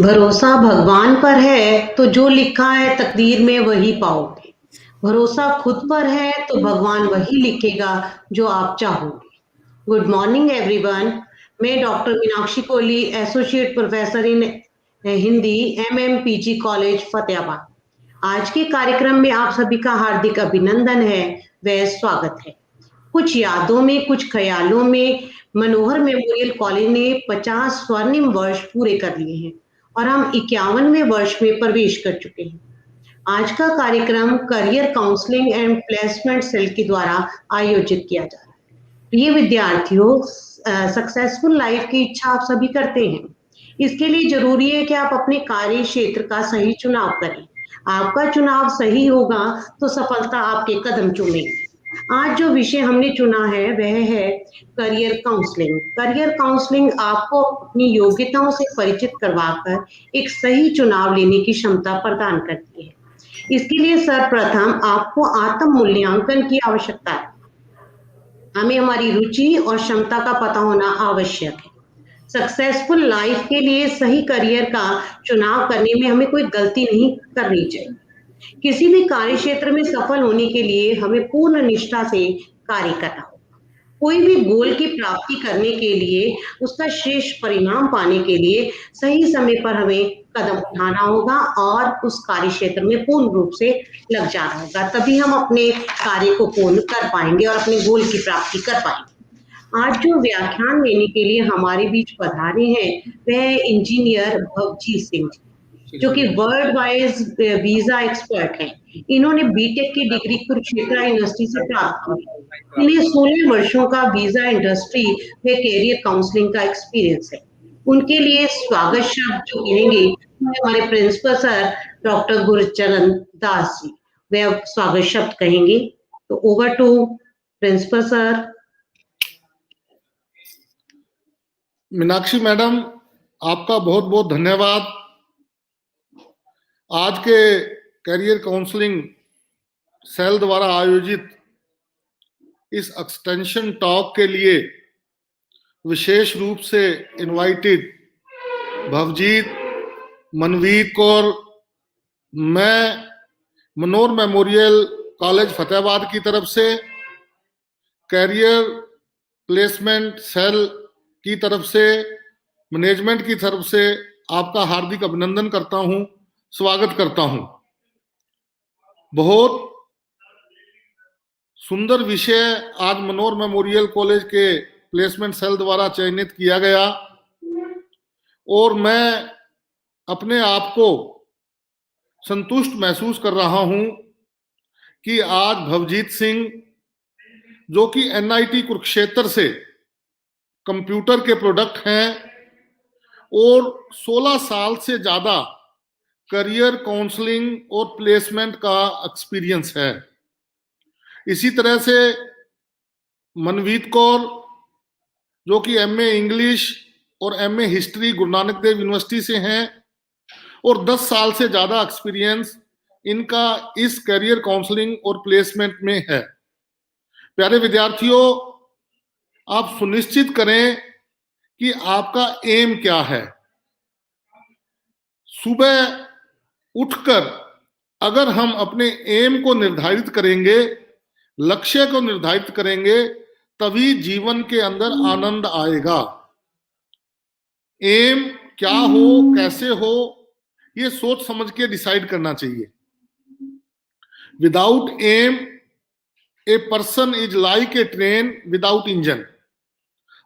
भरोसा भगवान पर है तो जो लिखा है तकदीर में वही पाओगे। भरोसा खुद पर है तो भगवान वही लिखेगा जो आप चाहोगे। Good morning everyone. मैं doctor Meenakshi Kohli, associate professor in Hindi, MMPG college Fatehabad. आज के कार्यक्रम में आप सभी का हार्दिक अभिनंदन है व स्वागत है। कुछ यादों में, कुछ ख्यालों में मनोहर मेमोरियल कॉलेज ने 50 स्वर्णिम वर्ष पूरे कर लिए हैं और हम 51वें वर्ष में प्रवेश कर चुके हैं। आज का कार्यक्रम career counselling and placement cell के द्वारा आयोजित किया जा रहा है। प्रिय विद्यार्थियों, सक्सेसफुल लाइफ की इच्छा आप सभी करते हैं। इसके लिए जरूरी है कि आप अपने कार्य क्षेत्र का सही चुनाव करें। आपका चुनाव सही होगा तो सफलता आपके कदम चूमेगी। आज जो विषय हमने चुना है वह है करियर काउंसलिंग। करियर काउंसलिंग आपको अपनी योग्यताओं से परिचित करवाकर एक सही चुनाव लेने की क्षमता प्रदान करती है। इसके लिए सर्वप्रथम आपको आत्म मूल्यांकन की आवश्यकता है। हमें हमारी रुचि और क्षमता का पता होना आवश्यक है। सक्सेसफुल लाइफ के लिए सही करियर का चुनाव करने में हमें कोई गलती नहीं करनी चाहिए। किसी भी कार्य क्षेत्र में सफल होने के लिए हमें पूर्ण निष्ठा से कार्य करना होगा। कोई भी गोल की प्राप्ति करने के लिए, उसका श्रेष्ठ परिणाम पाने के लिए सही समय पर हमें कदम उठाना होगा और उस कार्य क्षेत्र में पूर्ण रूप से लग जाना होगा। तभी हम अपने कार्य को पूर्ण कर पाएंगे और अपने गोल की प्राप्ति कर पाएंगे। आज जो व्याख्यान देने के लिए हमारे बीच पधारे हैं वह इंजीनियर भवजीत सिंह जी, जो कि वर्ल्ड वाइज वीजा एक्सपर्ट हैं। इन्होंने बीटेक की डिग्री कुरुक्षेत्र यूनिवर्सिटी से प्राप्त की। इन्हें 16 वर्षों का वीजा इंडस्ट्री में कैरियर काउंसलिंग का एक्सपीरियंस है। उनके लिए स्वागत शब्द जो कहेंगे हमारे principal sir doctor Gurcharan Das ji, वे स्वागत शब्द कहेंगे। तो over to principal sir. Meenakshi madam, आपका बहुत बहुत धन्यवाद। आज के करियर काउंसलिंग सेल द्वारा आयोजित इस एक्सटेंशन टॉक के लिए विशेष रूप से इनवाइटेड भवजीत, मनवीत कौर, मैं मनोहर मेमोरियल कॉलेज फतेहाबाद की तरफ से, कैरियर प्लेसमेंट सेल की तरफ से, मैनेजमेंट की तरफ से आपका हार्दिक अभिनंदन करता हूं, स्वागत करता हूं। बहुत सुंदर विषय आज मनोहर मेमोरियल कॉलेज के प्लेसमेंट सेल द्वारा चयनित किया गया और मैं अपने आप को संतुष्ट महसूस कर रहा हूं कि आज भवजीत सिंह, जो कि एनआईटी कुरुक्षेत्र से कंप्यूटर के प्रोडक्ट हैं और 16 साल से ज्यादा करियर काउंसलिंग और प्लेसमेंट का एक्सपीरियंस है। इसी तरह से मनवीत कौर, जो कि एमए इंग्लिश और MA history Guru Nanak Dev university से हैं और 10 साल से ज्यादा एक्सपीरियंस इनका इस करियर काउंसलिंग और प्लेसमेंट में है। प्यारे विद्यार्थियों, आप सुनिश्चित करें कि आपका एम क्या है। सुबह उठकर अगर हम अपने एम को निर्धारित करेंगे, लक्ष्य को निर्धारित करेंगे, तभी जीवन के अंदर आनंद आएगा। एम क्या हो, कैसे हो, ये सोच समझ के डिसाइड करना चाहिए। Without aim a person is like a train without engine.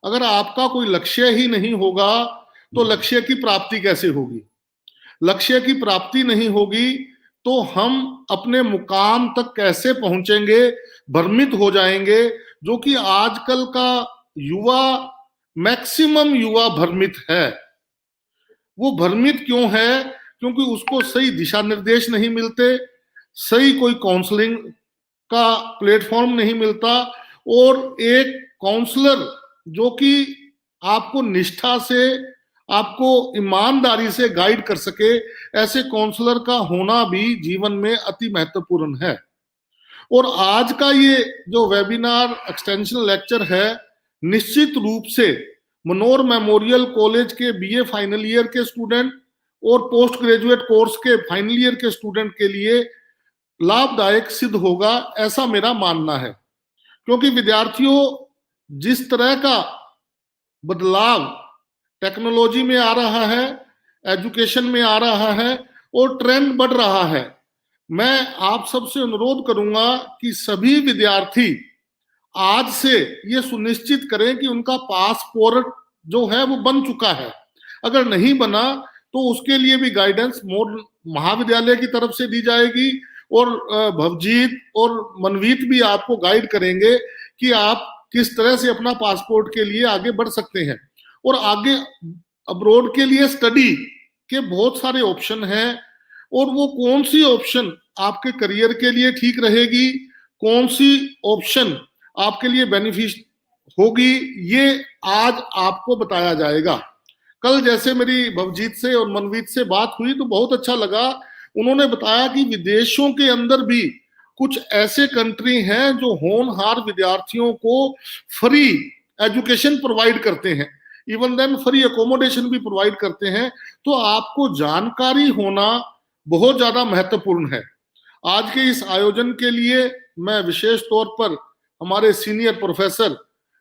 अगर आपका कोई लक्ष्य ही नहीं होगा तो लक्ष्य की प्राप्ति कैसे होगी? लक्ष्य की प्राप्ति नहीं होगी तो हम अपने मुकाम तक कैसे पहुंचेंगे? भ्रमित हो जाएंगे, जो कि आजकल का युवा, मैक्सिमम युवा भ्रमित है। वो भ्रमित क्यों है? क्योंकि उसको सही दिशा निर्देश नहीं मिलते, सही कोई काउंसलिंग का प्लेटफॉर्म नहीं मिलता और एक काउंसलर जो कि आपको निष्ठा से, आपको ईमानदारी से गाइड कर सके, ऐसे काउंसलर का होना भी जीवन में अति महत्वपूर्ण है। और आज का ये जो वेबिनार एक्सटेंशन लेक्चर है, निश्चित रूप से मनोहर मेमोरियल कॉलेज के बीए फाइनल ईयर के स्टूडेंट और पोस्ट ग्रेजुएट कोर्स के फाइनल ईयर के स्टूडेंट के लिए लाभदायक सिद्ध होगा, ऐसा मेरा मानना है। क्योंकि विद्यार्थियों, जिस तरह का बदलाव टेक्नोलॉजी में आ रहा है, एजुकेशन में आ रहा है और ट्रेंड बढ़ रहा है, मैं आप सबसे अनुरोध करूंगा कि सभी विद्यार्थी आज से ये सुनिश्चित करें कि उनका पासपोर्ट जो है वो बन चुका है। अगर नहीं बना तो उसके लिए भी गाइडेंस महाविद्यालय की तरफ से दी जाएगी और भवजीत और मनवीत भी आपको गाइड करेंगे कि आप किस तरह से अपना पासपोर्ट के लिए आगे बढ़ सकते हैं। और आगे अब्रॉड के लिए स्टडी के बहुत सारे ऑप्शन हैं और वो कौन सी ऑप्शन आपके करियर के लिए ठीक रहेगी, कौन सी ऑप्शन आपके लिए बेनिफिट होगी, ये आज आपको बताया जाएगा। कल जैसे मेरी भवजीत से और मनवीत से बात हुई तो बहुत अच्छा लगा। उन्होंने बताया कि विदेशों के अंदर भी कुछ ऐसे कंट्री हैं जो होनहार विद्यार्थियों को फ्री एजुकेशन प्रोवाइड करते हैं, इवन देन फ्री अकोमोडेशन भी प्रोवाइड करते हैं। तो आपको जानकारी होना बहुत ज्यादा महत्वपूर्ण है। आज के इस आयोजन के लिए मैं विशेष तौर पर हमारे senior professor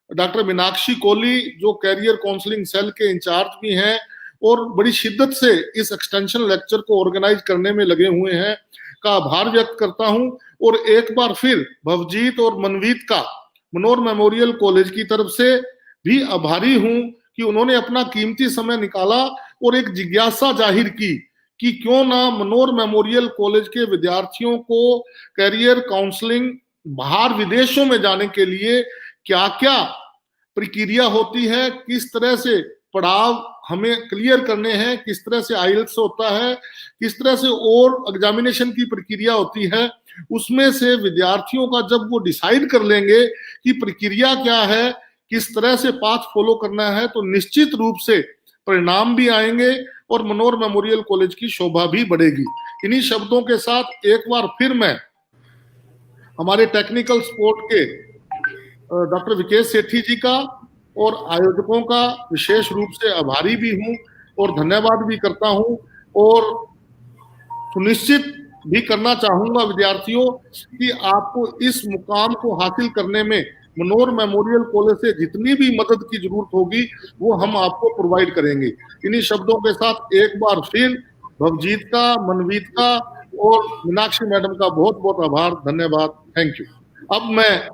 doctor Meenakshi Kohli, जो कैरियर काउंसलिंग सेल के इंचार्ज भी हैं और बड़ी शिद्दत से इस एक्सटेंशन लेक्चर को ऑर्गेनाइज करने में लगे हुए हैं, का आभार व्यक्त करता हूं। और एक बार फिर भवजीत और मनवीत का मनोर मेमोरियल कॉलेज की तरफ से भी आभारी हूं कि उन्होंने अपना कीमती समय निकाला और एक जिज्ञासा जाहिर की कि क्यों ना मनोर मेमोरियल कॉलेज के विद्यार्थियों को कैरियर काउंसलिंग बाहर विदेशों में जाने के लिए क्या क्या प्रक्रिया होती है, किस तरह से पड़ाव हमें क्लियर करने हैं, किस तरह से आईएलटीएस होता है, किस तरह से और एग्जामिनेशन की प्रक्रिया होती है, उसमें से विद्यार्थियों का जब वो डिसाइड कर लेंगे कि प्रक्रिया क्या है, किस तरह से पाथ फॉलो करना है, तो निश्चित रूप से परिणाम भी आएंगे और मनोर मेमोरियल कॉलेज की शोभा भी बढ़ेगी। इन्हीं शब्दों के साथ एक बार फिर मैं हमारे टेक्निकल सपोर्ट के डॉक्टर विकेश सेठी जी का और आयोजकों का विशेष रूप से आभारी भी हूं और धन्यवाद भी करता हूं। और सुनिश्चित भी करना चाहूंगा विद्यार्थियों कि आपको इस मुकाम को हासिल करने में मनोर मेमोरियल कॉलेज से जितनी भी मदद की जरूरत होगी वो हम आपको प्रोवाइड करेंगे। इन्हीं शब्दों के साथ एक बार फिर भवजीत का, मनवीत का और मीनाक्षी मैडम का बहुत बहुत आभार, धन्यवाद, थैंक यू। अब मैं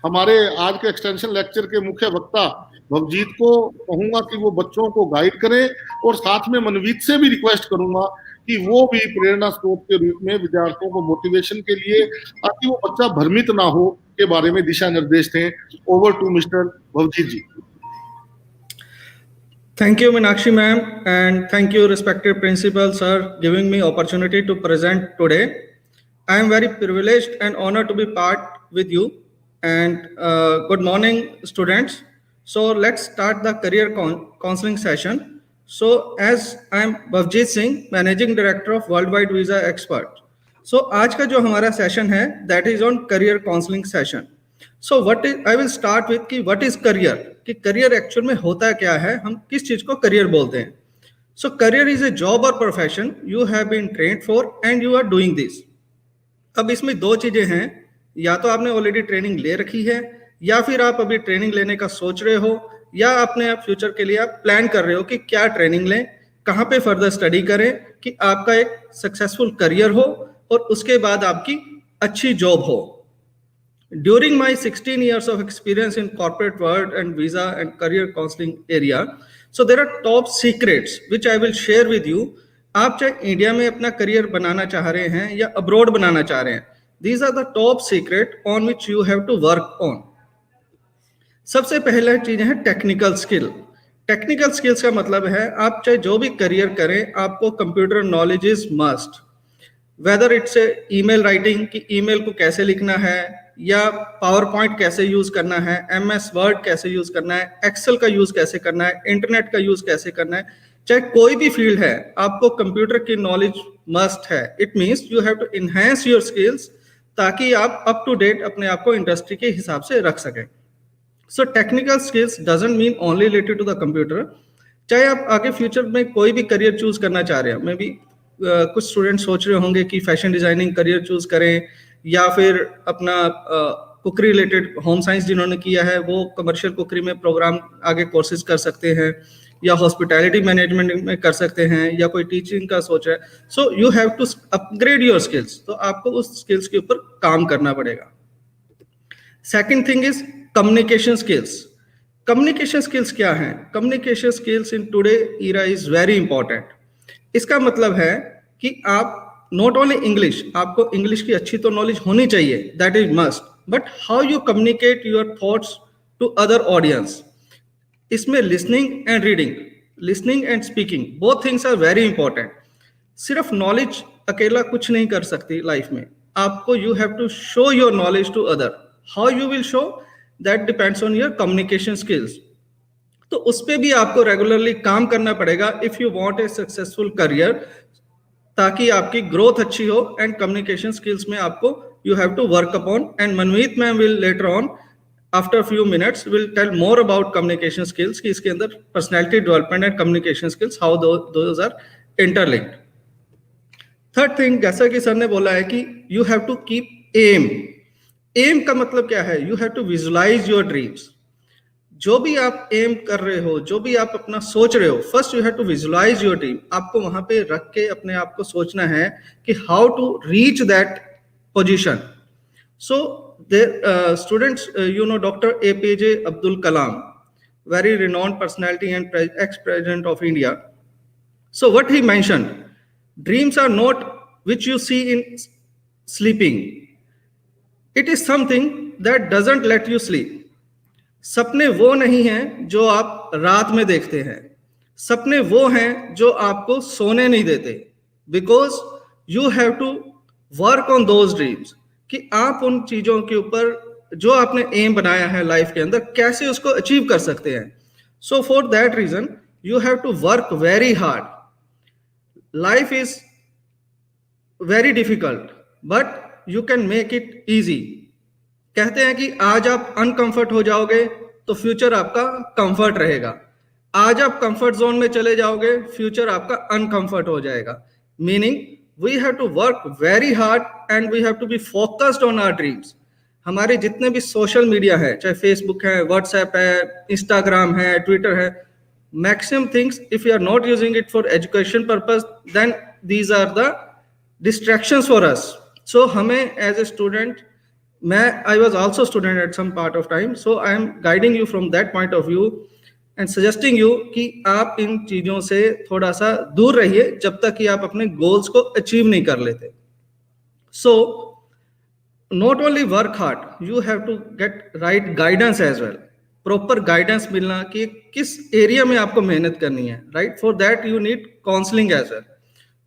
हमारे आज के एक्सटेंशन लेक्चर के मुख्य वक्ता भवजीत को कहूंगा कि वो बच्चों को गाइड करें और साथ में मनवीत से भी रिक्वेस्ट करूंगा कि वो भी प्रेरणा स्रोत के रूप में विद्यार्थियों को मोटिवेशन के लिए, ताकि वो बच्चा भ्रमित ना हो, के बारे में दिशा निर्देश दें। Over to mister Bhavjeet ji. Thank you, Meenakshi ma'am, and thank you, respected principal sir, giving me opportunity to present today. I am very privileged and honored to be part with you. And good morning, students. So let's start the career counseling session. So as I am Bhavjit Singh, Managing Director of Worldwide Visa Expert. So आज का जो हमारा session है, that is on career counseling session. So I will start with कि what is career, कि career actual में होता क्या है, हम किस चीज को career बोलते हैं. So career is a job or profession you have been trained for and you are doing this. अब इसमें दो चीजें हैं, या तो आपने ऑलरेडी ट्रेनिंग ले रखी है, या फिर आप अभी ट्रेनिंग लेने का सोच रहे हो, या अपने फ्यूचर के लिए आप प्लान कर रहे हो कि क्या ट्रेनिंग लें, कहाँ पे फर्दर स्टडी करें कि आपका एक सक्सेसफुल करियर हो और उसके बाद आपकी अच्छी जॉब हो. During my 16 years of experience in corporate world and visa and career counseling area, so there are top secrets which I will share with you. आप चाहे इंडिया में अपना करियर बनाना चाह रहे हैं या अब्रॉड बनाना चाह रहे हैं, these are the top secret on which you have to work on. सबसे पहला चीज है टेक्निकल स्किल. टेक्निकल स्किल्स का मतलब है आप चाहे जो भी करियर करें, आपको computer knowledge is must. Whether it's email writing, कि ईमेल को कैसे लिखना है, या पावर पॉइंट कैसे यूज करना है, MS वर्ड कैसे यूज करना है, एक्सेल का यूज कैसे करना है, इंटरनेट का यूज कैसे करना है, चाहे कोई भी फील्ड है, आपको कंप्यूटर की नॉलेज मस्ट है. It means you have to enhance your skills ताकि आप अप टू डेट अपने आप को इंडस्ट्री के हिसाब से रख सकें. So technical skills doesn't mean only related to the computer. चाहे आप आगे फ्यूचर में कोई भी करियर चूज करना चाह रहे हैं, मे बी कुछ स्टूडेंट सोच रहे होंगे कि फैशन डिजाइनिंग करियर चूज करें, या फिर अपना कुकरी रिलेटेड होम साइंस जिन्होंने किया है वो कमर्शियल कुकरी में प्रोग्राम आगे कोर्सेज कर सकते हैं, या हॉस्पिटैलिटी मैनेजमेंट में कर सकते हैं, या कोई टीचिंग का सोच रहा है. So you have to upgrade your skills. तो आपको उस स्किल्स के ऊपर काम करना पड़ेगा. Second thing is communication skills. Communication skills क्या है? Communication skills in today era is very important. इसका मतलब है कि आप नॉट ओनली इंग्लिश, आपको इंग्लिश की अच्छी तो नॉलेज होनी चाहिए, that is must, but how you communicate your thoughts to other audience. इसमें listening and reading, listening and speaking, both things are very important. सिर्फ नॉलेज अकेला कुछ नहीं कर सकती लाइफ में. आपको you have to show your knowledge to other. How you will show, that depends on your communication skills. तो उस पे भी आपको रेगुलरली काम करना पड़ेगा if you want a successful career, ताकि आपकी ग्रोथ अच्छी हो. एंड कम्युनिकेशन स्किल्स में आपको you have to work upon. And Manmeet ma'am will later on after few minutes will tell more about communication skills, कि इसके अंदर personality development and communication skills how those are interlinked. Third thing, जैसा कि sir ने बोला है कि you have to keep aim. Aim का मतलब क्या है? You have to visualise your dreams. जो भी आप एम कर रहे हो, जो भी आप अपना सोच रहे हो, first you have to visualise your dream. आपको वहां पे रख के अपने आप को सोचना है कि how to reach that position. So dear students, you know doctor APJ Abdul Kalam, very renowned personality and ex-president of India. So what he mentioned, dreams are not which you see in sleeping. It is something that doesn't let you sleep. सपने वो नहीं हैं जो आप रात में देखते हैं. सपने वो हैं जो आपको सोने नहीं देते. Because you have to work on those dreams, कि आप उन चीजों के ऊपर जो आपने एम बनाया है लाइफ के अंदर, कैसे उसको अचीव कर सकते हैं. So for that reason you have to work very hard. Life is very difficult but you can make it easy. कहते हैं कि आज आप अनकंफर्ट हो जाओगे तो फ्यूचर आपका कंफर्ट रहेगा. आज आप कंफर्ट जोन में चले जाओगे, फ्यूचर आपका अनकंफर्ट हो जाएगा. Meaning we have to work very hard and we have to be focused on our dreams. हमारे जितने भी सोशल मीडिया है, चाहे फेसबुक है, व्हाट्सएप है, इंस्टाग्राम है, ट्विटर है, maximum things if you are not using it for education purpose, then these are the distractions for us. So हमें as a student, I was also student at some part of time, so I am guiding you from that point of view and suggesting you कि आप इन चीजों से थोड़ा सा दूर रहिए जब तक कि आप अपने गोल्स को अचीव नहीं कर लेते. So not only work hard, you have to get right guidance as well. Proper guidance मिलना कि किस एरिया में आपको मेहनत करनी है, right. For that you need counselling as well.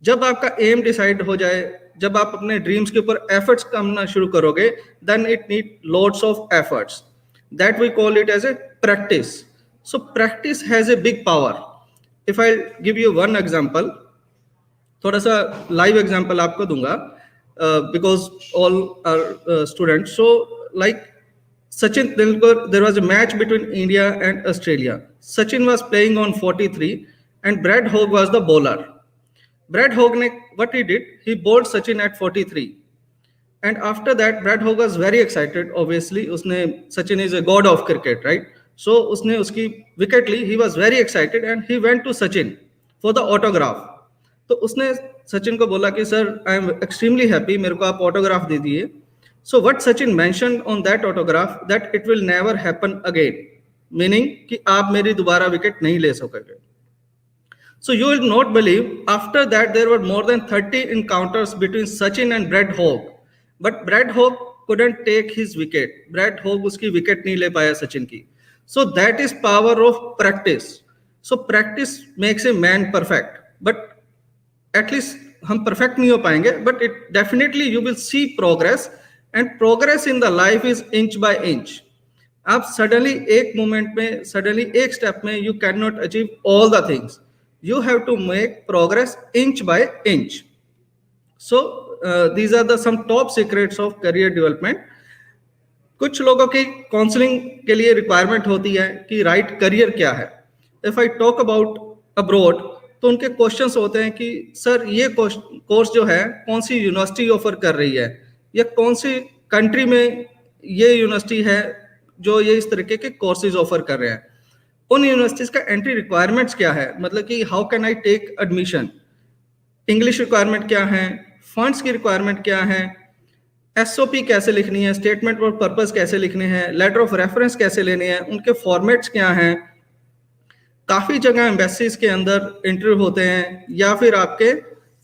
जब आपका एम डिसाइड हो जाए, जब आप अपने ड्रीम्स के ऊपर एफर्ट्स करना शुरू करोगे, then it need lots of efforts. That we call it as a practice. So practice has a big power. If I give you one example, थोड़ा सा लाइव एग्जांपल आपको दूंगा, because all are students. So like Sachin Tendulkar, there was a match between India and Australia. Sachin was playing on 43 and Brad Hogg was the bowler. Brad Hogg, what he did, he bowled Sachin at 43. And after that, Brad Hogg was very excited, obviously. Sachin is a god of cricket, right? So usne uski wicket ली, he was very excited and he went to Sachin for the autograph. तो उसने सचिन को बोला कि sir, I am extremely happy, मेरे को आप autograph दे दिए. So what Sachin mentioned on that autograph, that it will never happen again, meaning कि आप मेरी दोबारा विकेट नहीं ले सकोगे. So you will not believe, after that there were more than 30 encounters between Sachin and Brad Hogg, but Brad Hogg couldn't take his wicket. Brad Hogg उसकी wicket नहीं ले पाया सचिन की. So that is power of practice. So practice makes a man perfect, but at least हम perfect नहीं हो पाएंगे, but it definitely you will see progress. And progress in the life is inch by inch. आप suddenly एक moment में, suddenly एक step में you cannot achieve all the things. You have to make progress inch by inch. So these are the some top secrets of career development. कुछ लोगों की counselling के लिए रिक्वायरमेंट होती है कि राइट करियर क्या है. If I talk about abroad, तो उनके क्वेश्चंस होते हैं कि सर ये कोर्स जो है कौन सी यूनिवर्सिटी ऑफर कर रही है, या कौन सी कंट्री में ये यूनिवर्सिटी है जो ये इस तरीके के कोर्सेज ऑफर कर रहे हैं, उन यूनिवर्सिटीज का एंट्री रिक्वायरमेंट्स क्या है, मतलब कि how can I take admission, English requirement क्या है, फंड्स की रिक्वायरमेंट क्या है, एसओपी कैसे लिखनी है, स्टेटमेंट ऑफ पर्पस कैसे लिखने हैं, लेटर ऑफ रेफरेंस कैसे लेने हैं, उनके फॉर्मेट्स क्या हैं। काफ़ी जगह एम्बेसीज के अंदर इंटरव्यू होते हैं, या फिर आपके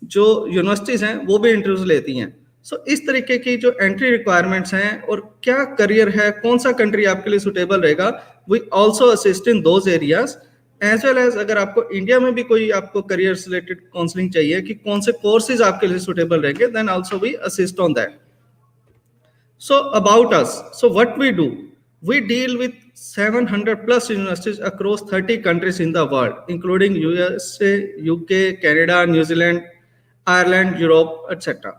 जो यूनिवर्सिटीज़ हैं वो भी इंटरव्यूज लेती हैं। सो इस तरीके की जो एंट्री रिक्वायरमेंट्स हैं और क्या करियर है, कौन सा कंट्री आपके लिए सुटेबल रहेगा, we also assist in those areas, as well as अगर आपको इंडिया में भी कोई आपको करियर रिलेटेड काउंसलिंग चाहिए कि कौन से कोर्सेज आपके लिए सुटेबल रहेंगे, then also we assist on that. So about us, so what we do, we deal with 700 plus universities across 30 countries in the world, including USA, UK, Canada, New Zealand, Ireland, Europe, etc.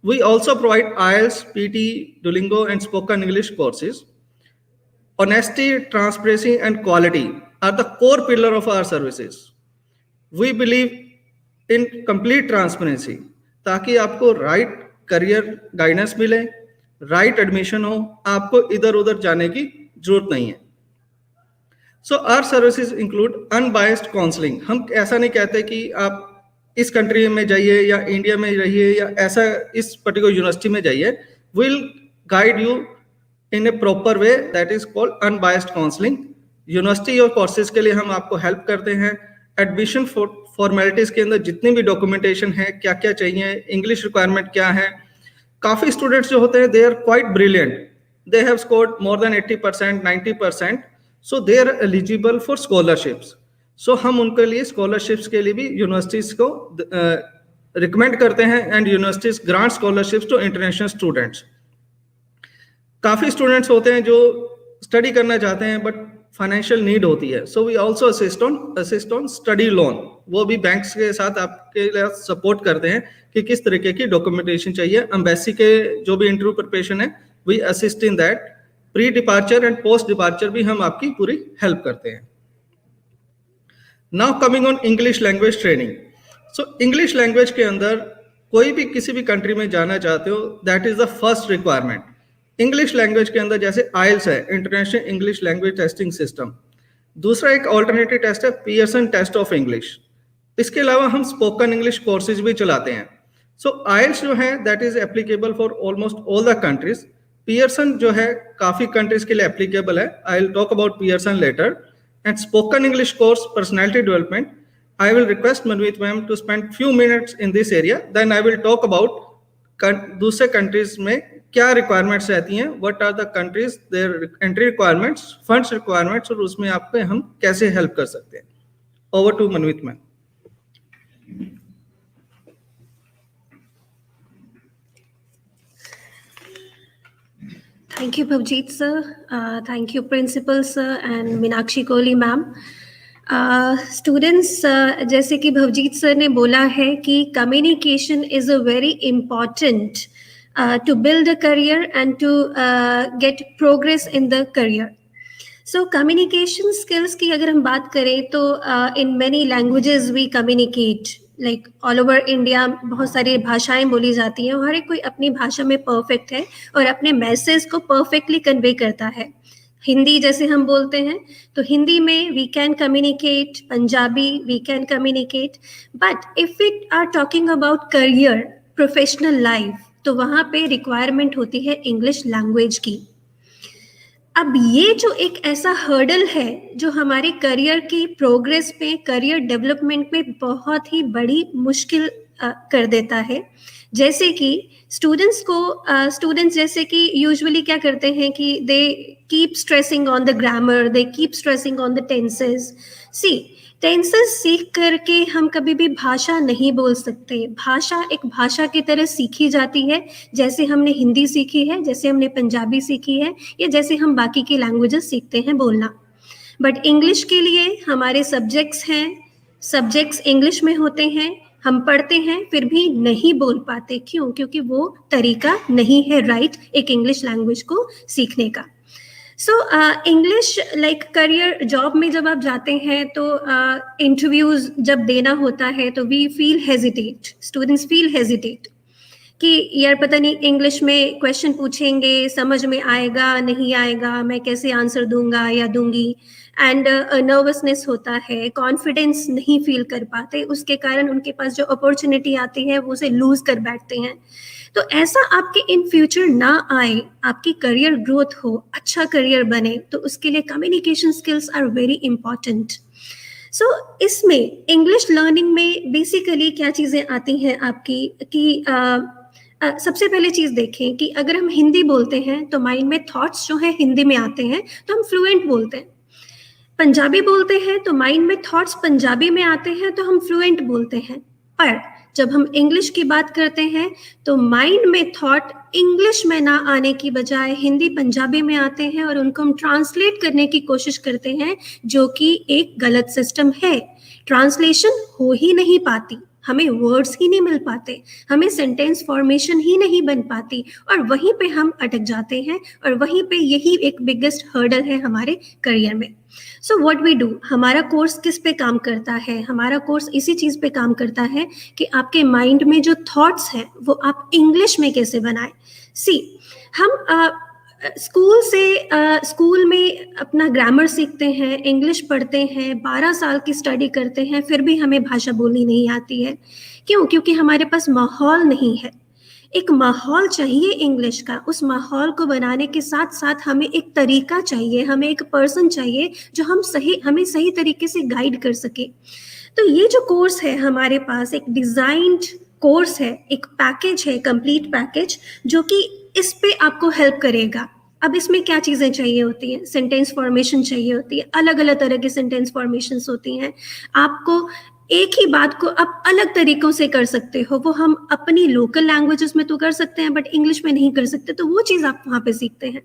We also provide IELTS, PT, Duolingo, and spoken English courses. Honesty, transparency, and quality are the core pillar of our services. We believe in complete transparency, ताकि आपको right career guidance मिले, right admission हो, आपको इधर उधर जाने की जरूरत नहीं है। So our services include unbiased counselling. हम ऐसा नहीं कहते कि आप इस कंट्री में जाइए या इंडिया में रहिए या ऐसा इस पर्टिकुलर यूनिवर्सिटी में जाइए, will guide you in A proper way, that is called unbiased counselling. University और कोर्सेज के लिए हम आपको हेल्प करते हैं। एडमिशन फॉर्मेलिटीज के अंदर जितनी भी डॉक्यूमेंटेशन है, क्या क्या चाहिए, इंग्लिश रिक्वायरमेंट क्या है। काफी स्टूडेंट्स जो होते हैं they are quite brilliant, they have scored more than 80%, 90%, so they are eligible for scholarships. So हम उनके लिए स्कॉलरशिप्स के लिए भी यूनिवर्सिटीज को रिकमेंड करते हैं, and universities grant scholarships to international students. काफी स्टूडेंट्स होते हैं जो स्टडी करना चाहते हैं बट फाइनेंशियल नीड होती है, so we also assist on study loan. वो भी बैंक्स के साथ आपके लिए सपोर्ट करते हैं कि किस तरीके की डॉक्यूमेंटेशन चाहिए। एम्बेसी के जो भी इंटरव्यू प्रिपरेशन है, we assist in that. Pre departure and post departure भी हम आपकी पूरी हेल्प करते हैं। Now coming on English language training. So English language के अंदर कोई भी किसी भी कंट्री में जाना चाहते हो, that is the first requirement. English language के अंदर जैसे आइल्स है, international English language testing system. दूसरा एक ऑल्टरनेटिव टेस्ट है पियर्सन टेस्ट ऑफ इंग्लिश। इसके अलावा हम स्पोकन इंग्लिश कोर्सेज भी चलाते हैं। सो आइल्स जो है that is applicable for almost all the countries. Pearson जो है काफी कंट्रीज के लिए एप्लीकेबल है। I will talk about Pearson later. And spoken English course personality development, I will request Manveet ma'am to spend few minutes in this area, then I will talk about दूसरे countries में क्या requirements रहती हैं, what are the countries their entry requirements, funds requirements, और उसमें आपको हम कैसे हेल्प कर सकते हैं। Over to Manveet ma'am. Thank you, Bhavjeet sir. Thank you, Principal sir and Meenakshi Kohli ma'am. Students, जैसे कि भवजीत सर ने बोला है कि communication is a very important to build a career and to get progress in the career. So communication skills की अगर हम बात करें तो in many languages we communicate. Like all over India बहुत सारी भाषाएं बोली जाती हैं और हर एक कोई अपनी भाषा में परफेक्ट है और अपने मैसेज को परफेक्टली कन्वे करता है। हिंदी जैसे हम बोलते हैं तो हिंदी में we can communicate, Punjabi we can communicate, but if we are talking about career, professional life, तो वहाँ पे रिक्वायरमेंट होती है इंग्लिश लैंग्वेज की। अब ये जो एक ऐसा हर्डल है जो हमारे करियर की प्रोग्रेस पे, करियर डेवलपमेंट पे बहुत ही बड़ी मुश्किल कर देता है। जैसे कि स्टूडेंट्स जैसे कि यूजुअली क्या करते हैं कि they keep stressing on the grammar, they keep stressing on the tenses. Tenses सीख करके हम कभी भी भाषा नहीं बोल सकते। भाषा एक भाषा की तरह सीखी जाती है, जैसे हमने हिंदी सीखी है, जैसे हमने पंजाबी सीखी है, या जैसे हम बाकी की लैंग्वेजेस सीखते हैं बोलना। बट इंग्लिश के लिए हमारे सब्जेक्ट्स हैं, सब्जेक्ट्स इंग्लिश में होते हैं, हम पढ़ते हैं फिर भी नहीं बोल पाते। क्यों? क्योंकि वो तरीका नहीं है राइट एक इंग्लिश लैंग्वेज को सीखने का। So English like career job में जब आप जाते हैं तो इंटरव्यूज जब देना होता है तो we feel hesitate, students feel hesitate कि यार पता नहीं इंग्लिश में क्वेश्चन पूछेंगे, समझ में आएगा नहीं आएगा, मैं कैसे आंसर दूंगा या दूंगी, एंड नर्वसनेस होता है, कॉन्फिडेंस नहीं फील कर पाते, उसके कारण उनके पास जो अपॉर्चुनिटी आती है वो उसे लूज कर बैठते हैं। तो ऐसा आपके इन फ्यूचर ना आए, आपकी करियर ग्रोथ हो, अच्छा करियर बने, तो उसके लिए communication skills are very important. So इसमें इंग्लिश लर्निंग में बेसिकली क्या चीज़ें आती हैं आपकी कि सबसे पहले चीज़ देखें कि अगर हम हिंदी बोलते हैं तो माइंड में थॉट्स जो है हिंदी में आते हैं तो हम फ्लुएंट बोलते हैं। पंजाबी बोलते हैं तो माइंड में थॉट्स पंजाबी में आते हैं तो हम फ्लुएंट बोलते हैं। पर जब हम इंग्लिश की बात करते हैं तो माइंड में थॉट इंग्लिश में ना आने की बजाय हिंदी पंजाबी में आते हैं और उनको हम ट्रांसलेट करने की कोशिश करते हैं, जो कि एक गलत सिस्टम है। ट्रांसलेशन हो ही नहीं पाती, हमें वर्ड्स ही नहीं मिल पाते, हमें सेंटेंस फॉर्मेशन ही नहीं बन पाती, और वहीं पे हम अटक जाते हैं, और वहीं पे यही एक बिगेस्ट हर्डल है हमारे करियर में। सो व्हाट वी डू, हमारा कोर्स किस पे काम करता है? हमारा कोर्स इसी चीज़ पे काम करता है कि आपके माइंड में जो थॉट्स हैं वो आप इंग्लिश में कैसे बनाएं। सी, हम स्कूल में अपना ग्रामर सीखते हैं, इंग्लिश पढ़ते हैं, 12 साल की स्टडी करते हैं, फिर भी हमें भाषा बोलनी नहीं आती है। क्यों? क्योंकि हमारे पास माहौल नहीं है। एक माहौल चाहिए इंग्लिश का, उस माहौल को बनाने के साथ साथ हमें एक तरीका चाहिए, हमें एक पर्सन चाहिए जो हमें सही तरीके से गाइड कर सके। तो ये जो कोर्स है हमारे पास, एक डिजाइन्ड कोर्स है, एक पैकेज है, कंप्लीट पैकेज, जो कि इस पे आपको हेल्प करेगा। अब इसमें क्या चीज़ें चाहिए होती हैं? सेंटेंस फॉर्मेशन चाहिए होती है, अलग अलग तरह की सेंटेंस फॉर्मेशंस होती हैं। आपको एक ही बात को आप अलग तरीकों से कर सकते हो, वो हम अपनी लोकल लैंग्वेजेस में तो कर सकते हैं बट इंग्लिश में नहीं कर सकते, तो वो चीज़ आप वहाँ पे सीखते हैं।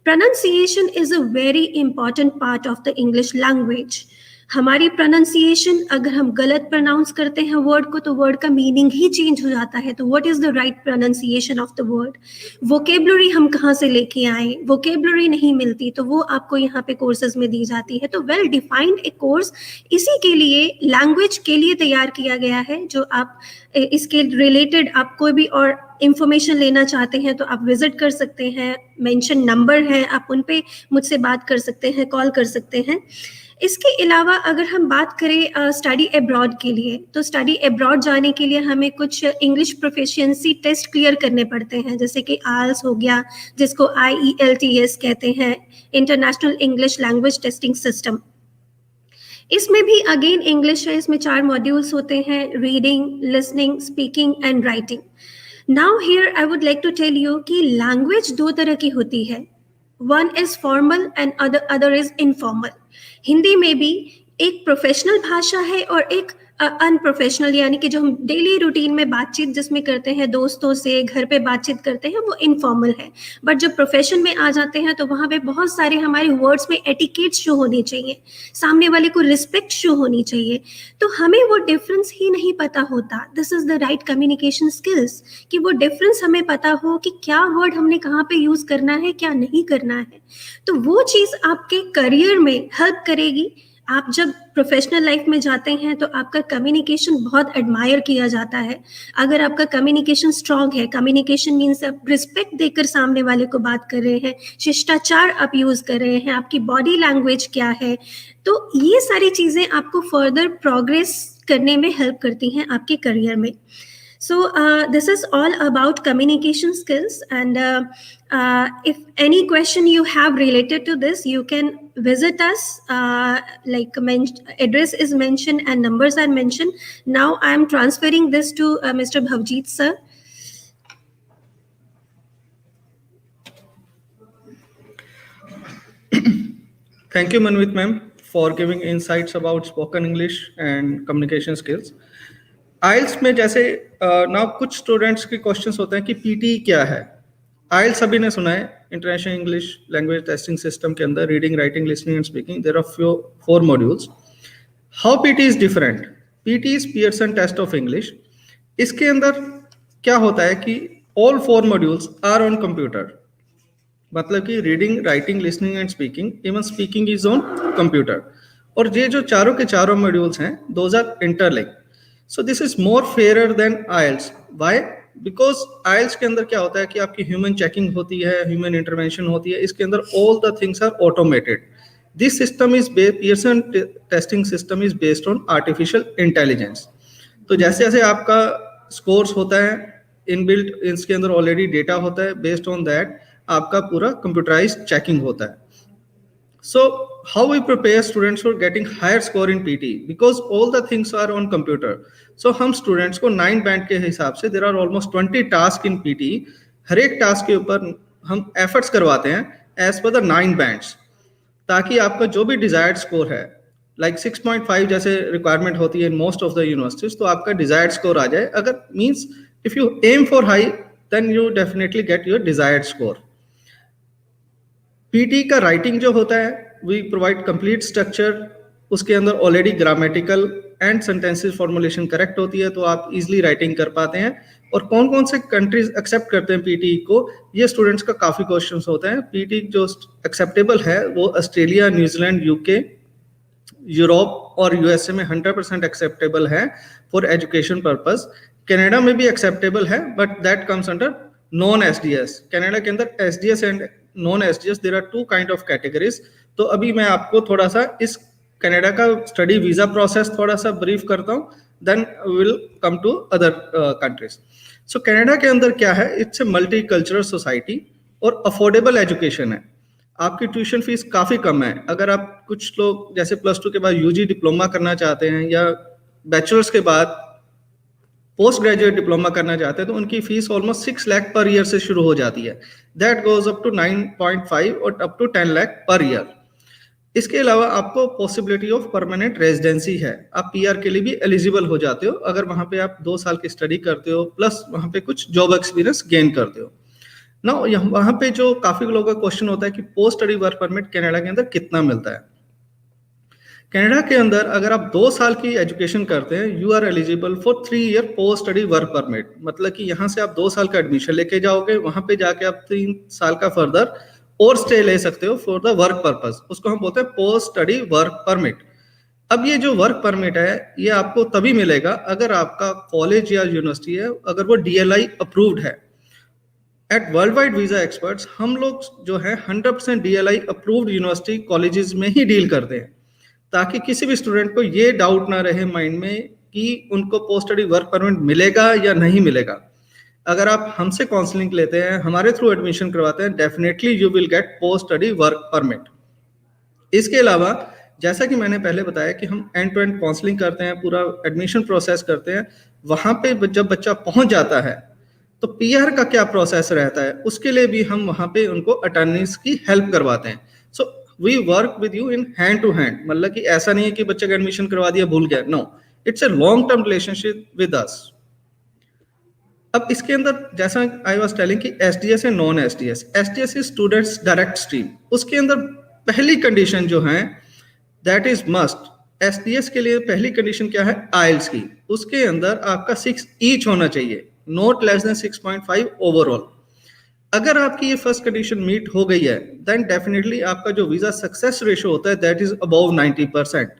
Pronunciation is a very important part of the English language. हमारी प्रोनाउंसिएशन, अगर हम गलत प्रोनाउंस करते हैं वर्ड को तो वर्ड का मीनिंग ही चेंज हो जाता है। तो what is the right pronunciation of the word? Vocabulary हम कहाँ से लेके आए? वोकेबलरी नहीं मिलती, तो वो आपको यहाँ पे कोर्सेज में दी जाती है। तो वेल डिफाइंड एक कोर्स इसी के लिए, लैंग्वेज के लिए तैयार किया गया है। जो आप इसके रिलेटेड आप कोई भी और इंफॉर्मेशन लेना चाहते हैं तो आप विजिट कर सकते हैं, मेंशन नंबर है, आप उन पे मुझसे बात कर सकते हैं, कॉल कर सकते हैं। इसके अलावा अगर हम बात करें स्टडी अब्रॉड के लिए, तो स्टडी अब्रॉड जाने के लिए हमें कुछ इंग्लिश प्रोफिशिएंसी टेस्ट क्लियर करने पड़ते हैं, जैसे कि IELTS हो गया, जिसको IELTS कहते हैं, international English language testing system. इसमें भी अगेन इंग्लिश है, इसमें 4 मॉड्यूल्स होते हैं, reading, listening, speaking and writing. Now here I would like to tell you कि लैंग्वेज 2 तरह की होती है, one is formal and other is informal. Hindi में भी एक प्रोफेशनल भाषा है और एक अनप्रोफेशनल, यानी कि जो हम डेली रूटीन में बातचीत जिसमें करते हैं, दोस्तों से घर पे बातचीत करते हैं, वो इनफॉर्मल है। बट जब प्रोफेशन में आ जाते हैं तो वहाँ पे बहुत सारे हमारे वर्ड्स में एटिकेट शो होनी चाहिए, सामने वाले को रिस्पेक्ट शो होनी चाहिए। तो हमें वो डिफरेंस ही नहीं पता होता। This is the right communication skills, कि वो डिफरेंस हमें पता हो कि क्या वर्ड हमने कहाँ पे यूज करना है, क्या नहीं करना है। तो वो चीज़ आपके करियर में हेल्प करेगी। आप जब प्रोफेशनल लाइफ में जाते हैं तो आपका कम्युनिकेशन बहुत एडमायर किया जाता है। अगर आपका कम्युनिकेशन स्ट्रांग है, कम्युनिकेशन मीन्स आप रिस्पेक्ट देकर सामने वाले को बात कर रहे हैं, शिष्टाचार आप यूज कर रहे हैं, आपकी बॉडी लैंग्वेज क्या है, तो ये सारी चीजें आपको फर्दर प्रोग्रेस करने में हेल्प करती हैं आपके करियर में। So this is all about communication skills, and if any question you have related to this, you can visit us. Address is mentioned and numbers are mentioned. Now I am transferring this to Mr. Bhavjeet sir. Thank you, Manvit ma'am, for giving insights about spoken English and communication skills. IELTS में जैसे ना कुछ students के questions होते हैं कि PT क्या है। IELTS सभी ने सुना है, international English language testing system के अंदर reading, writing, listening and speaking, there are 4 modules. How PT is different? PT is Pearson test of English. इसके अंदर क्या होता है कि all 4 modules are on computer. मतलब कि reading, writing, listening and speaking, even speaking is on computer. और ये जो चारों के चारों मॉड्यूल्स हैं, those are interlink. So this is more fair then IELTS. Why? Because IELTS के अंदर क्या होता है कि आपकी ह्यूमन चेकिंग होती है, ह्यूमन इंटरवेंशन होती है, इसके अंदर all the things are automated. This system is Pearson testing system is based on artificial intelligence. तो जैसे जैसे आपका स्कोर्स होता है इनबिल्ट, इसके अंदर ऑलरेडी डेटा होता है, बेस्ड ऑन दैट आपका पूरा कंप्यूटराइज्ड चेकिंग होता है। So how we prepare students for getting higher score in PT? Because all the things are on computer. So हम students को 9 बैंड के हिसाब से there are almost 20 tasks in PT. हर एक टास्क के ऊपर हम efforts करवाते हैं as per the 9 bands, ताकि आपका जो भी desired score है, like 6.5 जैसे requirement होती है in most of the universities, तो आपका desired score आ जाए। अगर means if you aim for high, then you definitely get your desired score. PT का राइटिंग जो होता है, वी प्रोवाइड कंप्लीट स्ट्रक्चर, उसके अंदर already grammatical and sentences formulation correct होती है, तो आप इजीली राइटिंग कर पाते हैं। और कौन कौन से कंट्रीज एक्सेप्ट करते हैं पीटी को, ये स्टूडेंट्स का काफी क्वेश्चंस होते हैं। पीटी जो एक्सेप्टेबल है वो ऑस्ट्रेलिया, न्यूजीलैंड, यूके, यूरोप और यूएसए में 100% एक्सेप्टेबल है फॉर एजुकेशन पर्पस। कनाडा में भी एक्सेप्टेबल है, but that comes under non SDS. Canada के अंदर SDS and non SDS there are 2 kind of categories. तो अभी मैं आपको थोड़ा सा इस कनाडा का स्टडी वीजा प्रोसेस थोड़ा सा ब्रीफ करता हूँ, then will come to other countries. So Canada के अंदर क्या है, इट्स ए मल्टीकल्चरल सोसाइटी और अफोर्डेबल एजुकेशन है। आपकी ट्यूशन फीस काफी कम है। अगर आप कुछ लोग जैसे +2 के बाद यूजी डिप्लोमा करना चाहते हैं या बैचलर्स के बाद पोस्ट ग्रेजुएट डिप्लोमा करना चाहते हैं, तो उनकी fees almost 6 lakh per year से शुरू हो जाती है। दैट गोज अप टू 9.5 और up to 10 lakh per year. इसके अलावा आपको पॉसिबिलिटी ऑफ परमानेंट रेजिडेंसी है, आप पीआर के लिए भी एलिजिबल हो जाते हो अगर वहां पे आप 2 साल की स्टडी करते हो, प्लस वहां पे कुछ जॉब एक्सपीरियंस गेन करते हो ना। वहां पे जो काफी लोगों का क्वेश्चन होता है कि post study work permit Canada के अंदर कितना मिलता है। कनाडा के अंदर अगर आप 2 साल की एजुकेशन करते हैं, you are eligible for 3 year post study work permit. मतलब कि यहाँ से आप 2 साल का एडमिशन लेके जाओगे, वहां पे जाके आप 3 साल का फर्दर और स्टे ले सकते हो फॉर द वर्क पर्पस। उसको हम बोलते हैं पोस्ट स्टडी वर्क परमिट। अब ये जो वर्क परमिट है, ये आपको तभी मिलेगा अगर आपका कॉलेज या यूनिवर्सिटी है, अगर वो DLI अप्रूव्ड है। At world wide visa experts हम लोग जो है 100% DLI अप्रूव्ड यूनिवर्सिटी कॉलेजेस में ही डील करते हैं, ताकि किसी भी स्टूडेंट को ये डाउट ना रहे माइंड में कि उनको पोस्ट स्टडी वर्क परमिट मिलेगा या नहीं मिलेगा। अगर आप हमसे काउंसलिंग लेते हैं, हमारे थ्रू एडमिशन करवाते हैं, definitely you will get post study work permit. इसके अलावा जैसा कि मैंने पहले बताया कि हम एंड टू एंड काउंसलिंग करते हैं, पूरा एडमिशन प्रोसेस करते हैं। वहां पे जब बच्चा पहुंच जाता है तो पीआर का क्या प्रोसेस रहता है, उसके लिए भी हम वहां पे उनको अटॉर्नीज की हेल्प करवाते हैं। So we work with you in hand to hand. मतलब कि ऐसा नहीं है कि बच्चे का एडमिशन करवा दिया भूल गया, no, it's a long term relationship with us. अब इसके अंदर जैसा आई वाज टेलिंग कि एसडीएस है, non SDS. SDS is students direct stream. उसके अंदर पहली कंडीशन जो है दैट इज मस्ट। एसडीएस के लिए पहली कंडीशन क्या है, आइल्स की। उसके अंदर आपका 6 ईच होना चाहिए, नॉट लेस देन 6.5 ओवरऑल। अगर आपकी ये फर्स्ट कंडीशन मीट हो गई है, देन डेफिनेटली आपका जो वीजा सक्सेस रेशियो होता है that is above 90%,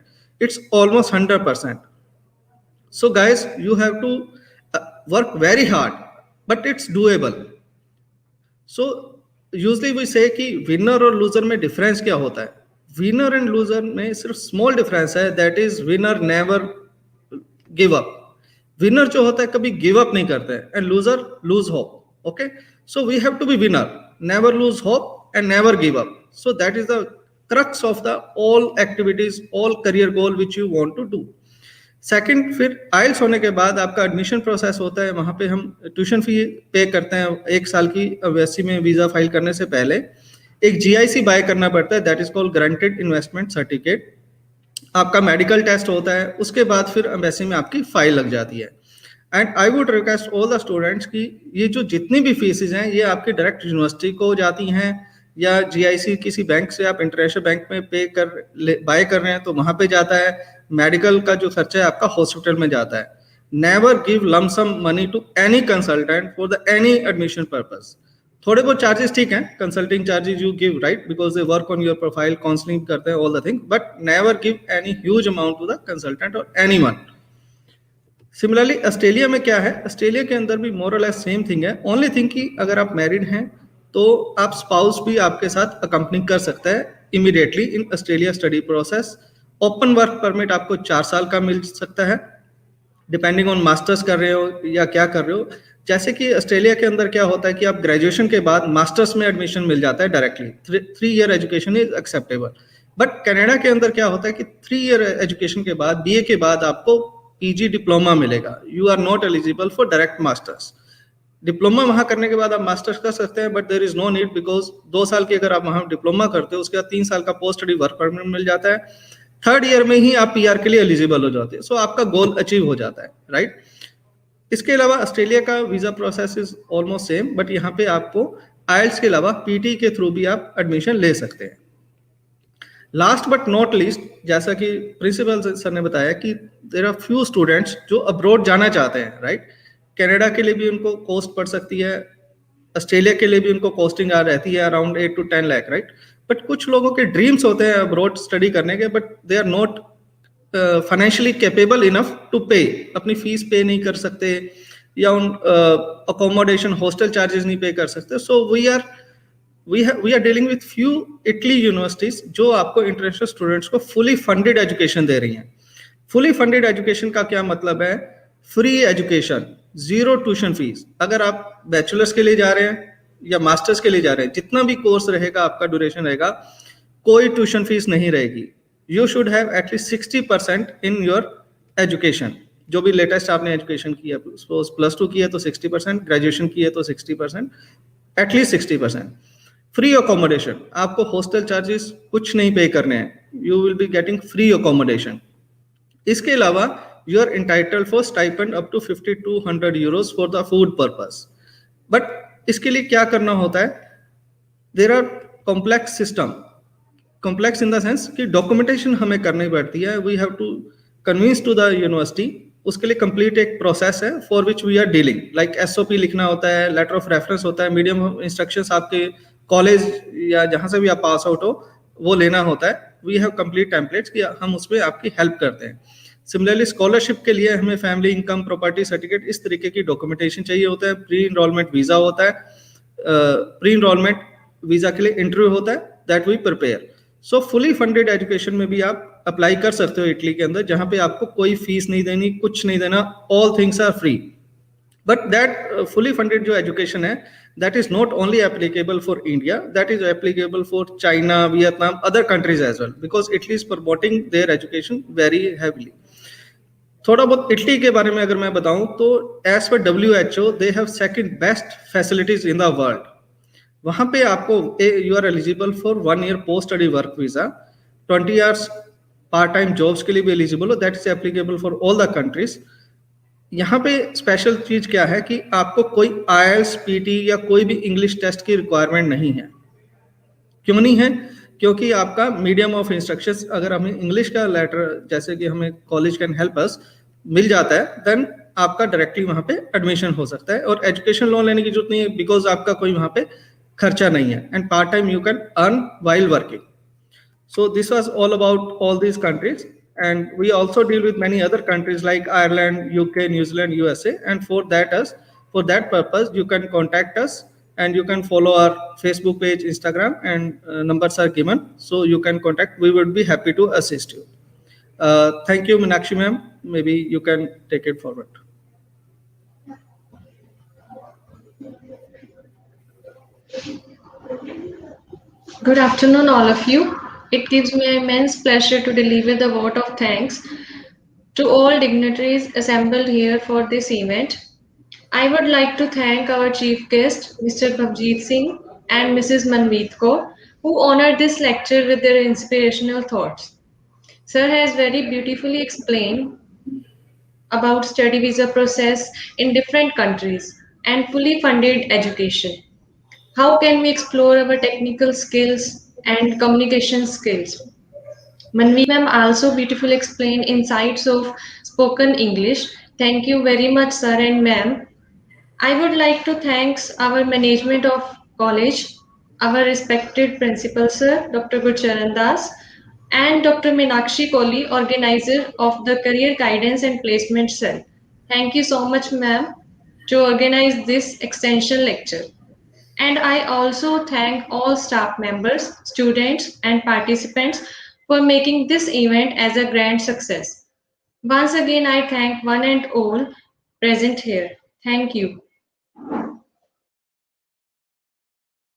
it's almost 100%। So guys, you have to work very hard, but it's doable. So usually we say कि विनर और लूजर में डिफरेंस क्या होता है। विनर एंड लूजर में सिर्फ स्मॉल डिफरेंस है, that is winner never give up. Winner जो होता है कभी गिव अप नहीं करते हैं, and loser lose hope. Okay, so we have to be winner, never lose hope and never give up. So that is the crux of the all activities, all career goal which you want to do. Second, फिर आइल्स होने के बाद आपका admission process होता है। वहां पे हम ट्यूशन फी पे करते हैं 1 साल की। एमबेसी में वीजा फाइल करने से पहले एक GIC बाय करना पड़ता है, that is called granted investment certificate. आपका मेडिकल टेस्ट होता है, उसके बाद फिर एम्बेसी में आपकी फाइल लग जाती है। And I would request all the students की ये जो जितनी भी फीसेज हैं ये आपकी डायरेक्ट यूनिवर्सिटी को जाती हैं, या GIC किसी बैंक से आप इंटरनेशनल बैंक में बाय कर रहे हैं तो वहां पे जाता है। मेडिकल का जो खर्चा है आपका हॉस्पिटल में जाता है। Never give lump sum money to any consultant for the any admission purpose. थोड़े बहुत चार्जेस ठीक हैं, consulting charges you give right, because they work on your profile, counselling करते हैं, all the thing, but never give any huge amount to the consultant or anyone. Similarly Australia में क्या है, Australia के अंदर भी more or less same thing है, only thing कि अगर आप मैरिड हैं तो आप स्पाउस भी आपके साथ अकम्पनी कर सकता है immediately in Australia study process. Open work permit आपको 4 साल का मिल सकता है, डिपेंडिंग ऑन मास्टर्स कर रहे हो या क्या कर रहे हो। जैसे कि ऑस्ट्रेलिया के अंदर क्या होता है कि आप ग्रेजुएशन के बाद मास्टर्स में एडमिशन मिल जाता है directly, 3 year education is acceptable. But Canada के अंदर क्या होता है कि 3 ईयर एजुकेशन के बाद, बीए के बाद आपको पीजी डिप्लोमा मिलेगा, you are not eligible for direct masters. Diploma वहां करने के बाद आप मास्टर्स कर सकते हैं, but there is no need, because 2 साल की अगर आप वहां डिप्लोमा करते हो उसके बाद 3 साल का पोस्ट स्टडी वर्क परमिट मिल जाता है, 3rd ईयर में ही आप पीआर के लिए एलिजिबल हो जाते हैं। सो आपका गोल अचीव हो जाता है राइट। इसके अलावा ऑस्ट्रेलिया का visa process is almost same, but यहाँ पे आपको आइल्स के अलावा पीटी के थ्रू भी आप एडमिशन ले सकते हैं। लास्ट बट नॉट लीस्ट, जैसा कि प्रिंसिपल सर ने बताया कि देयर आर फ्यू स्टूडेंट्स जो अब्रॉड जाना चाहते हैं राइट। कनाडा के लिए भी उनको कॉस्ट पड़ सकती है, ऑस्ट्रेलिया के लिए भी उनको कॉस्टिंग आ रहती है around 8 to 10 lakh right. But कुछ लोगों के ड्रीम्स होते हैं अब्रॉड स्टडी करने के, but they are not financially capable enough to pay, अपनी फीस पे नहीं कर सकते या उन अकोमोडेशन हॉस्टल चार्जेस नहीं पे कर सकते। So we are dealing with few Italy universities जो आपको इंटरनेशनल स्टूडेंट्स को फुली फंडेड एजुकेशन दे रही हैं। फुली फंडेड एजुकेशन का क्या मतलब है? Free education, 0 tuition fees. अगर आप बैचलर्स के लिए जा रहे हैं या मास्टर्स के लिए जा रहे हैं, जितना भी कोर्स रहेगा आपका ड्यूरेशन रहेगा, कोई ट्यूशन फीस नहीं रहेगी। You should have at least 60% in your education. जो भी लेटेस्ट आपने एजुकेशन किया, सपोज +2 की है तो 60%, ग्रेजुएशन की है तो 60%, एटलीस्ट 60%। फ्री अकोमोडेशन, आपको हॉस्टल चार्जेस कुछ नहीं पे करने हैं, you will be getting free accommodation. इसके अलावा you are entitled for stipend up to 5200 euros for the food purpose. But इसके लिए क्या करना होता है? There are complex system, complex in the sense कि डॉक्यूमेंटेशन हमें करनी पड़ती है, we have to convince to the university. उसके लिए कंप्लीट एक प्रोसेस है for which we are dealing, like SOP लिखना होता है, लेटर ऑफ रेफरेंस होता है, मीडियम ऑफ इंस्ट्रक्शंस आपके कॉलेज या जहां से भी आप पास आउट हो वो लेना होता है। वी हैव कंप्लीट टेम्पलेट्स कि हम उसमें आपकी हेल्प करते हैं। सिमिलरली स्कॉलरशिप के लिए हमें फैमिली इनकम, प्रॉपर्टी सर्टिफिकेट, इस तरीके की डॉक्यूमेंटेशन चाहिए होता है। प्री इनरोलमेंट वीजा होता है, प्री इनरोलमेंट वीजा के लिए इंटरव्यू होता है, that we prepare. So fully funded education में भी आप अप्लाई कर सकते हो इटली के अंदर, जहां पे आपको कोई फीस नहीं देनी, कुछ नहीं देना, all things are free. But that fully funded जो एजुकेशन है, that is not only applicable for India, that is applicable for China, Vietnam, other countries as well, because Italy is promoting their education very heavily. थोड़ा बहुत Italy के बारे में अगर मैं बताऊं तो as per WHO they have second best facilities in the world. वहां पे आपको you are eligible for 1 year post study work visa, 20 hours part time jobs के लिए भी eligible हो, that is applicable for all the countries. यहाँ पे special चीज क्या है कि आपको कोई IELTS, PT या कोई भी इंग्लिश टेस्ट की रिक्वायरमेंट नहीं है। क्यों नहीं है? क्योंकि आपका मीडियम ऑफ इंस्ट्रक्शंस, अगर हमें इंग्लिश का लेटर जैसे कि हमें कॉलेज कैन हेल्प अस मिल जाता है, देन आपका डायरेक्टली वहां पे एडमिशन हो सकता है और एजुकेशन लोन लेने की जरूरत नहीं है, बिकॉज आपका कोई वहां पे खर्चा नहीं है। And part time you can earn while working. So this was all about all these countries. And we also deal with many other countries like Ireland, UK, New Zealand, USA. And for that purpose, you can contact us and you can follow our Facebook page, Instagram, and numbers are given. So you can contact. We would be happy to assist you. Thank you, Meenakshi ma'am. Maybe you can take it forward. Good afternoon, all of you. It gives me immense pleasure to deliver the vote of thanks to all dignitaries assembled here for this event. I would like to thank our chief guest, Mr. Bhavjeet Singh and Mrs. Manmeet Kaur, who honored this lecture with their inspirational thoughts. Sir has very beautifully explained about study visa process in different countries and fully funded education. How can we explore our technical skills and communication skills? Manmeet ma'am also beautifully explained insights of spoken English. Thank you very much, sir and ma'am. I would like to thank our management of College, our respected Principal Sir, Dr. Gurcharan Das, and Dr. Meenakshi Kohli, organizer of the Career Guidance and Placement Cell. Thank you so much, ma'am, to organize this extension lecture. And I also thank all staff members, students, and participants for making this event as a grand success. Once again, I thank one and all present here. Thank you.